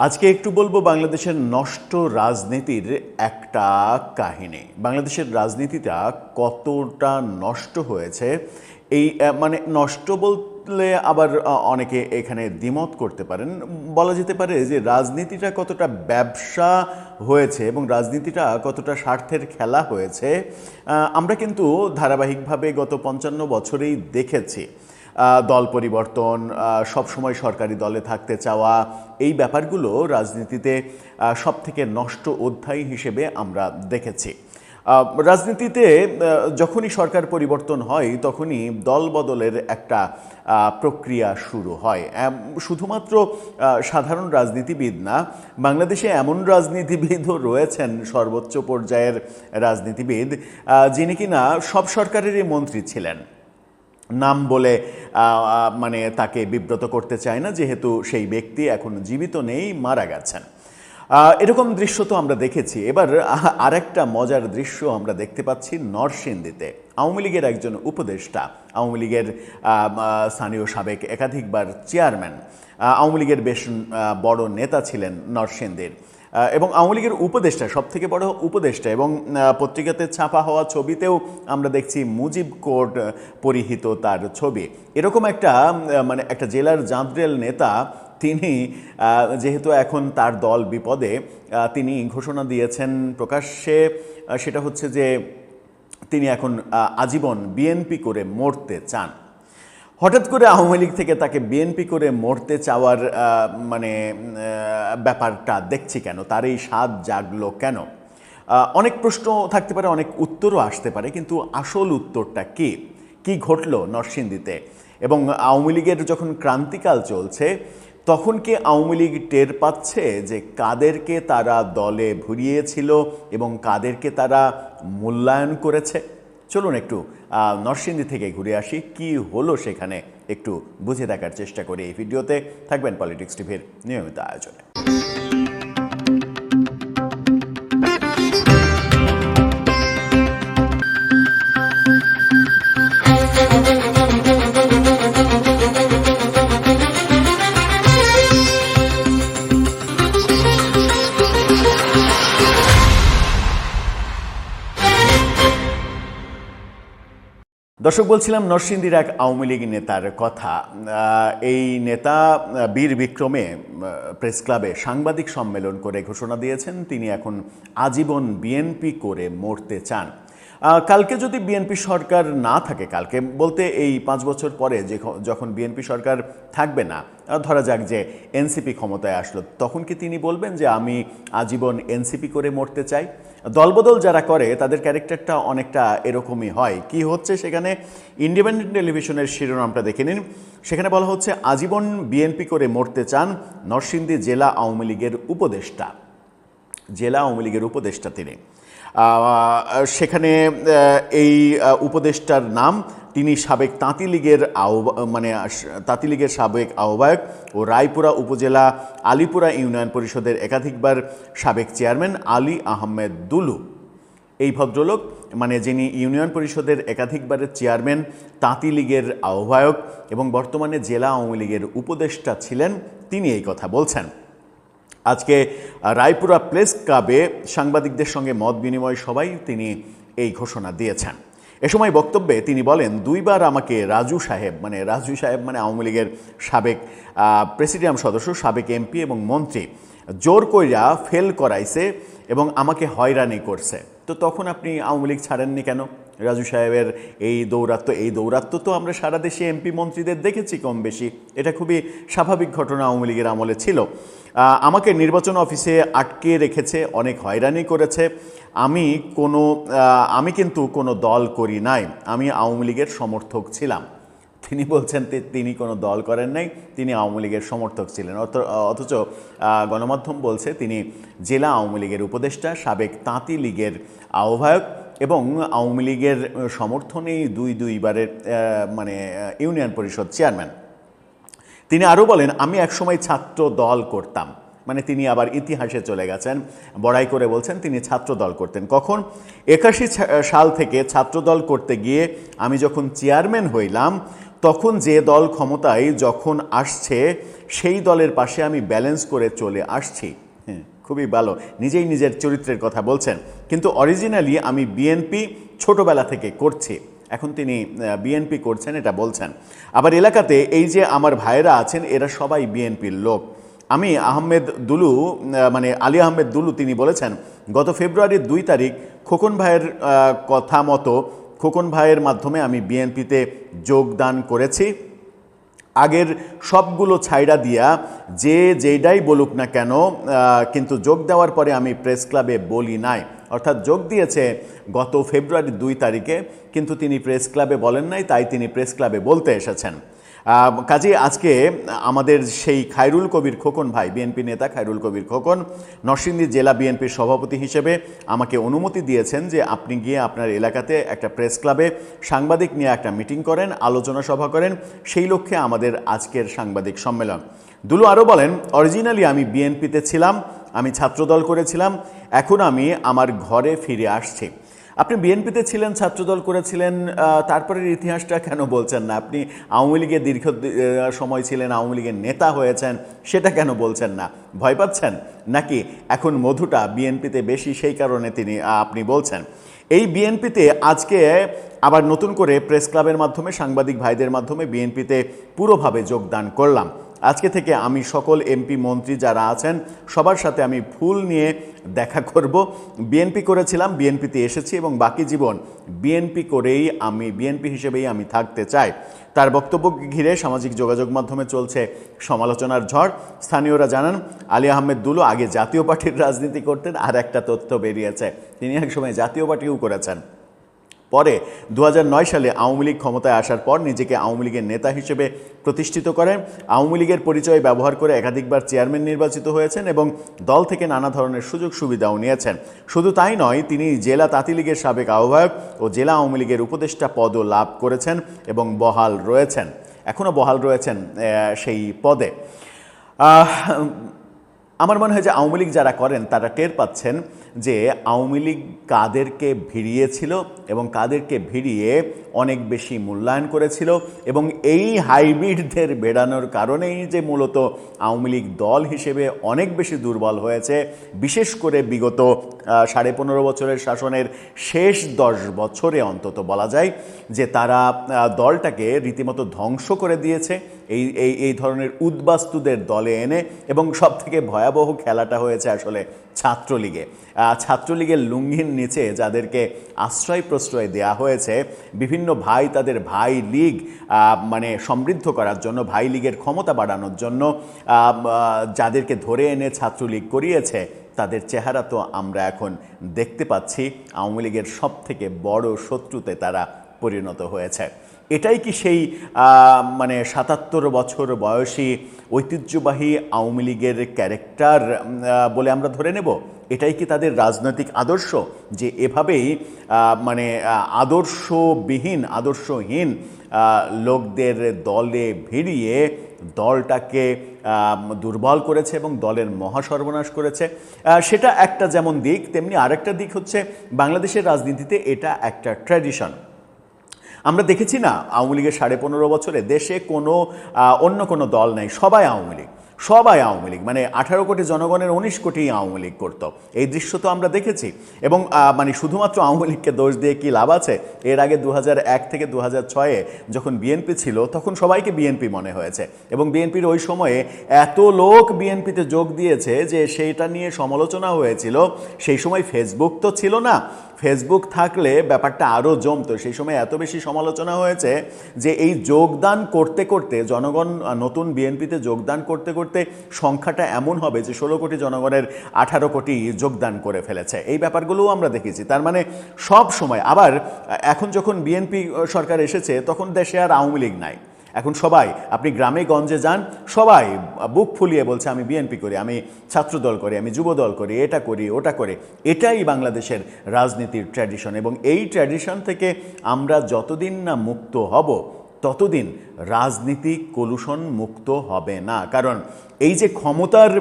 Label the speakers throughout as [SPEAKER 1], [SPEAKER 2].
[SPEAKER 1] আজকে একটু বলবো বাংলাদেশের নষ্ট রাজনীতির একটা কাহিনী। বাংলাদেশের রাজনীতিটা কতটা নষ্ট হয়েছে এই মানে নষ্ট বললে আবার অনেকে এখানে দ্বিমত করতে পারেন। বলা যেতে পারে যে রাজনীতিটা কতটা ব্যবসা হয়েছে এবং রাজনীতিটা কতটা স্বার্থের খেলা হয়েছে আমরা কিন্তু ধারাবাহিকভাবে গত ৫৫ বছরেই দেখেছি। দল পরিবর্তন, সবসময় সরকারি দলে থাকতে চাওয়া, এই ব্যাপারগুলো রাজনীতিতে সবথেকে নষ্ট অধ্যায় হিসেবে আমরা দেখেছি। রাজনীতিতে যখনই সরকার পরিবর্তন হয় তখনই দল বদলের একটা প্রক্রিয়া শুরু হয়। শুধুমাত্র সাধারণ রাজনীতিবিদ না, বাংলাদেশে এমন রাজনীতিবিদও রয়েছেন, সর্বোচ্চ পর্যায়ের রাজনীতিবিদ, যিনি কিনা সব সরকারেরই মন্ত্রী ছিলেন। নাম বলে মানে তাকে বিব্রত করতে চায় না, যেহেতু সেই ব্যক্তি এখন জীবিত নেই, মারা গেছেন। এরকম দৃশ্য তো আমরা দেখেছি। এবার আরেকটা মজার দৃশ্য আমরা দেখতে পাচ্ছি নরসিংদীতে। আওয়ামী লীগের একজন উপদেষ্টা, আওয়ামী লীগের স্থানীয় সাবেক একাধিকবার চেয়ারম্যান, আওয়ামী লীগের বেশ বড় নেতা ছিলেন নরসিংদীর, এবং আওয়ামী লীগের উপদেষ্টা, সবথেকে বড় উপদেষ্টা, এবং পত্রিকাতে ছাপা হওয়া ছবিতেও আমরা দেখছি মুজিব কোড পরিহিত তার ছবি। এরকম একটা মানে একটা জেলার জাঁদরেল নেতা, তিনি যেহেতু এখন তার দল বিপদে, তিনি ঘোষণা দিয়েছেন প্রকাশ্যে, সেটা হচ্ছে যে তিনি এখন আজীবন বিএনপি করে মরতে চান। হঠাৎ করে আওয়ামী লীগ থেকে তাকে বিএনপি করে মরতে চাওয়ার মানে ব্যাপারটা দেখছি কেন, তার এই স্বাদ জাগলো কেন? অনেক প্রশ্ন থাকতে পারে, অনেক উত্তরও আসতে পারে, কিন্তু আসল উত্তরটা কি ঘটলো নরসিংদীতে? এবং আওয়ামী লীগের যখন ক্রান্তিকাল চলছে, তখন কি আওয়ামী লীগ টের পাচ্ছে যে কাদেরকে তারা দলে ভরিয়েছিল এবং কাদেরকে তারা মূল্যায়ন করেছে? চলুন একটু নরসিংদী থেকে ঘুরে আসি, কি হলো সেখানে একটু বুঝে দেখার চেষ্টা করি। এই ভিডিওতে থাকবেন পলিটিক্স টিভির নিয়মিত আয়োজনে। দর্শক, বলছিলাম নরসিংদীর এক আওয়ামী লীগ নেতার কথা। এই নেতা বীর বিক্রমে প্রেস ক্লাবে সাংবাদিক সম্মেলন করে ঘোষণা দিয়েছেন তিনি এখন আজীবন বিএনপি করে মরতে চান। কালকে যদি বিএনপি সরকার না থাকে, কালকে বলতে এই 5 বছর পরে যখন বিএনপি সরকার থাকবে না, ধরা যাক যে এনসিপি ক্ষমতায় আসলো, তখন কি তিনি বলবেন যে আমি আজীবন এনসিপি করে মরতে চাই? দলবদল যারা করে তাদের ক্যারেক্টারটা অনেকটা এরকমই হয়। কি হচ্ছে সেখানে? ইন্ডিপেন্ডেন্ট টেলিভিশনের শিরোনামটা দেখে নিন। সেখানে বলা হচ্ছে আজীবন বিএনপি করে মরতে চান নরসিংদী জেলা আওয়ামী লীগের উপদেষ্টা। জেলা আওয়ামী লীগের উপদেষ্টা তিনি। সেখানে এই উপদেষ্টার নাম, তিনি সাবেক তাঁতি লীগের সাবেক আহ্বায়ক ও রায়পুরা উপজেলা আলীপুরা ইউনিয়ন পরিষদের একাধিকবার সাবেক চেয়ারম্যান আলী আহমেদ দুলু। এই ভদ্রলোক, মানে যিনি ইউনিয়ন পরিষদের একাধিকবারের চেয়ারম্যান, তাঁতি লীগের আহ্বায়ক এবং বর্তমানে জেলা আওয়ামী লীগের উপদেষ্টা ছিলেন, তিনি এই কথা বলছেন। আজকে রায়পুরা প্রেস ক্লাবে সাংবাদিকদের সঙ্গে মত বিনিময় সভায় তিনি এই ঘোষণা দিয়েছেন। এ সময় বক্তব্যে তিনি বলেন, 2 বার আমাকে রাজু সাহেব মানে আওয়ামী লীগের সাবেক প্রেসিডিয়াম সদস্য, সাবেক এমপি এবং মন্ত্রী জোর কইরা ফেল করাইছে এবং আমাকে হয়রানি করছে। তো তখন আপনি আওয়ামী লীগ ছাড়েননি কেন? রাজু সাহেবের এই দৌরাত্ম্য তো আমরা সারা দেশে এমপি মন্ত্রীদের দেখেছি কম বেশি। এটা খুবই স্বাভাবিক ঘটনা আওয়ামী লীগের আমলে ছিল। আমাকে নির্বাচন অফিসে আটকে রেখেছে, অনেক হয়রানি করেছে। আমি কিন্তু কোনো দল করি নাই, আমি আওয়ামী লীগের সমর্থক ছিলাম। তিনি বলছেন তিনি কোনো দল করেন নাই, তিনি আওয়ামী লীগের সমর্থক ছিলেন। অথচ গণমাধ্যম বলছে তিনি জেলা আওয়ামী লীগের উপদেষ্টা, সাবেক তাঁতি লীগের আহ্বায়ক এবং আওয়ামী লীগের সমর্থনেই দুইবারের মানে ইউনিয়ন পরিষদ চেয়ারম্যান। তিনি আরও বলেন, আমি একসময় ছাত্র দল করতাম। মানে তিনি আবার ইতিহাসে চলে গেছেন, বড়াই করে বলছেন তিনি ছাত্র দল করতেন। কখন? 81 সাল থেকে ছাত্র দল করতে গিয়ে আমি যখন চেয়ারম্যান হইলাম, তখন যে দল ক্ষমতায় যখন আসছে সেই দলের পাশে আমি ব্যালেন্স করে চলে আসছি। হ্যাঁ, খুবই ভালো, নিজেই নিজের চরিত্রের কথা বলছেন। কিন্তু অরিজিনালি আমি বিএনপি ছোটবেলা থেকে করছি, এখন তিনি বিএনপি করছেন এটা বলছেন। আবার এলাকাতে এই যে আমার ভাইয়েরা আছেন এরা সবাই বিএনপির লোক। আমি আহমেদ দুলু মানে আলী আহমেদ দুলু তিনি বলেছেন, গত ফেব্রুয়ারির 2 তারিখ খোকন ভাইয়ের কথা মতো খোকন ভাইয়ের মাধ্যমে আমি বিএনপিতে যোগদান করেছি। আগের সবগুলো ছাইড়া দিয়া যে যেইটাই বলুক না কেন, কিন্তু যোগ দেওয়ার পরে আমি প্রেস ক্লাবে বলি নাই। অর্থাৎ যোগ দিয়েছে গত ফেব্রুয়ারির 2 তারিখে, কিন্তু তিনি প্রেস ক্লাবে বলেন নাই, তাই তিনি প্রেস ক্লাবে বলতে এসেছেন। কাজে আজকে আমাদের সেই খায়রুল কবির খোকন ভাই, বিএনপি নেতা খায়রুল কবির খোকন নরসিংদী জেলা বিএনপির সভাপতি হিসেবে আমাকে অনুমতি দিয়েছেন যে আপনি গিয়ে আপনার এলাকাতে একটা প্রেস ক্লাবে সাংবাদিক নিয়ে একটা মিটিং করেন, আলোচনা সভা করেন, সেই লক্ষ্যে আমাদের আজকের সাংবাদিক সম্মেলন। দুলু আরও বলেন, অরিজিনালি আমি বিএনপিতে ছিলাম, আমি ছাত্রদল করেছিলাম, এখন আমি আমার ঘরে ফিরে আসছি। আপনি বিএনপিতে ছিলেন, ছাত্রদল করেছিলেন, তারপরের ইতিহাসটা কেন বলছেন না? আপনি আওয়ামী লীগের দীর্ঘ সময় ছিলেন, আওয়ামী লীগের নেতা হয়েছেন, সেটা কেন বলছেন না? ভয় পাচ্ছেন নাকি এখন মধুটা বিএনপিতে বেশি সেই কারণে আপনি বলছেন? এই বিএনপিতে আজকে আবার নতুন করে প্রেস ক্লাবের মাধ্যমে সাংবাদিক ভাইদের মাধ্যমে বিএনপিতে পুরোভাবে যোগদান করলাম। আজকে থেকে আমি সকল এমপি মন্ত্রী যারা আছেন সবার সাথে আমি ফুল নিয়ে দেখা করব। বিএনপি করেছিলাম, বিএনপিতে এসেছি এবং বাকি জীবন বিএনপি করেই বিএনপি হিসেবেই আমি থাকতে চাই। তার বক্তব্য ঘিরে সামাজিক যোগাযোগ মাধ্যমে চলছে সমালোচনার ঝড়। স্থানীয়রা জানান, আলী আহমেদ দুলু আগে জাতীয় পার্টির রাজনীতি করতেন। আর একটা তথ্য বেরিয়েছে, তিনি একসময় জাতীয় পার্টিও করেছেন। পরে 2009 সালে আওয়ামী লীগ ক্ষমতায় আসার পর নিজেকে আওয়ামী লীগের নেতা হিসেবে প্রতিষ্ঠিত করেন। আওয়ামী লীগের পরিচয় ব্যবহার করে একাধিকবার চেয়ারম্যান নির্বাচিত হয়েছেন এবং দল থেকে নানা ধরনের সুযোগ সুবিধাও নিয়েছেন। শুধু তাই নয়, তিনি জেলা তাঁতি লীগের সাবেক আহ্বায়ক ও জেলা আওয়ামী লীগের উপদেষ্টা পদও লাভ করেছেন এবং বহাল রয়েছেন, এখনও বহাল রয়েছেন সেই পদে। আমার মনে হয় যে আওয়ামী লীগ যারা করেন তারা টের পাচ্ছেন যে আওয়ামী লীগ কাদেরকে ভিড়িয়েছিল এবং কাদেরকে ভিড়িয়ে অনেক বেশি মূল্যায়ন করেছিল, এবং এই হাইব্রিডদের বেড়ানোর কারণেই যে মূলত আওয়ামী লীগ দল হিসেবে অনেক বেশি দুর্বল হয়েছে। বিশেষ করে বিগত 15.5 বছরের শাসনের শেষ 10 বছরে অন্তত বলা যায় যে তারা দলটাকে রীতিমতো ধ্বংস করে দিয়েছে এই ধরনের উদ্বাস্তুদের দলে এনে। এবং সবথেকে ভয়াবহ খেলাটা হয়েছে আসলে ছাত্রলীগে। ছাত্রলীগের লুঙ্গির নিচে যাদেরকে আশ্রয় প্রশ্রয় দেওয়া হয়েছে, বিভিন্ন ভাই তাদের ভাই লীগ মানে সমৃদ্ধ করার জন্য, ভাই লীগের ক্ষমতা বাড়ানোর জন্য যাদেরকে ধরে এনে ছাত্রলীগ করিয়েছে, তাদের চেহারা তো আমরা এখন দেখতে পাচ্ছি আওয়ামী লীগের সবথেকে বড় শত্রুতে তারা পরিণত হয়েছে। এটাই কি সেই মানে 77 বছর বয়সী ঐতিহ্যবাহী আওয়ামী লীগের ক্যারেক্টার বলে আমরা ধরে নেব? এটাই কি তাদের রাজনৈতিক আদর্শ, যে এভাবেই মানে আদর্শহীন লোকদের দলে ভিড়িয়ে দলটাকে দুর্বল করেছে এবং দলের মহাসর্বনাশ করেছে? সেটা একটা যেমন দিক, তেমনি আরেকটা দিক হচ্ছে বাংলাদেশের রাজনীতিতে এটা একটা ট্র্যাডিশন। আমরা দেখেছি না, আওয়ামী লীগের 15.5 বছরে দেশে অন্য কোনো দল নেই, সবাই আওয়ামী লীগ, মানে 18 কোটি জনগণের 19 কোটি আওয়ামী লীগ করত। এই দৃশ্য তো আমরা দেখেছি। এবং মানে শুধুমাত্র আওয়ামী লীগকে দোষ দিয়ে কি লাভ আছে? এর আগে 2001 থেকে 2006-এ যখন বিএনপি ছিল তখন সবাইকে বিএনপি মনে হয়েছে, এবং বিএনপির ওই সময়ে এত লোক বিএনপিতে যোগ দিয়েছে যে সেইটা নিয়ে সমালোচনা হয়েছিল। সেই সময় ফেসবুক তো ছিল না, ফেসবুক থাকলে ব্যাপারটা আরও জমতো। সেই সময় এত বেশি সমালোচনা হয়েছে যে এই যোগদান করতে করতে জনগণ নতুন বিএনপিতে যোগদান করতে করতে সংখ্যাটা এমন হবে যে 16 কোটি জনগণের 18 কোটি যোগদান করে ফেলেছে। এই ব্যাপারগুলোও আমরা দেখেছি। তার মানে সব সময় আবার এখন যখন বিএনপি সরকার এসেছে তখন দেশে আর আওয়ামী লীগ নাই। এখন সবাই, আপনি গ্রামে গঞ্জে যান, সবাই বুক ফুলিয়ে বলছে আমি বিএনপি করি, আমি ছাত্রদল করি, আমি যুবদল করি, এটা করি ওটা করে। এটাই বাংলাদেশের রাজনীতির ট্র্যাডিশন, এবং এই ট্র্যাডিশন থেকে আমরা যতদিন না মুক্ত হব ততদিন রাজনীতি কলুষণ মুক্ত হবে না। কারণ এই যে ক্ষমতার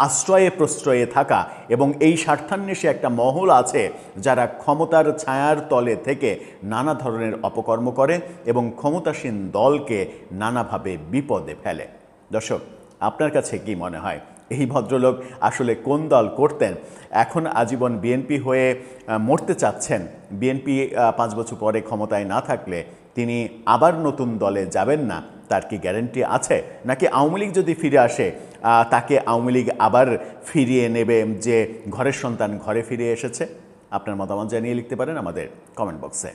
[SPEAKER 1] আশ্রয়ে প্রশ্রয়ে থাকা এবং এই স্বার্থান্বেষী একটা মহল আছে যারা ক্ষমতার ছায়ার তলে থেকে নানা ধরনের অপকর্ম করে এবং ক্ষমতাসীন দলকে নানাভাবে বিপদে ফেলে। দর্শক, আপনার কাছে কি মনে হয় এই ভদ্রলোক আসলে কোন দল করতেন? এখন আজীবন বিএনপি হয়ে মরতে চাচ্ছেন, বিএনপি 5 বছর পরে ক্ষমতায় না থাকলে তিনি আবার নতুন দলে যাবেন না, তার কি গ্যারান্টি আছে? নাকি আওয়ামী লীগ যদি ফিরে আসে তাকে আওয়ামী লীগ আবার ফিরিয়ে নেবে যে ঘরের সন্তান ঘরে ফিরে এসেছে? আপনার মতামত জানিয়ে লিখতে পারেন আমাদের কমেন্ট বক্সে।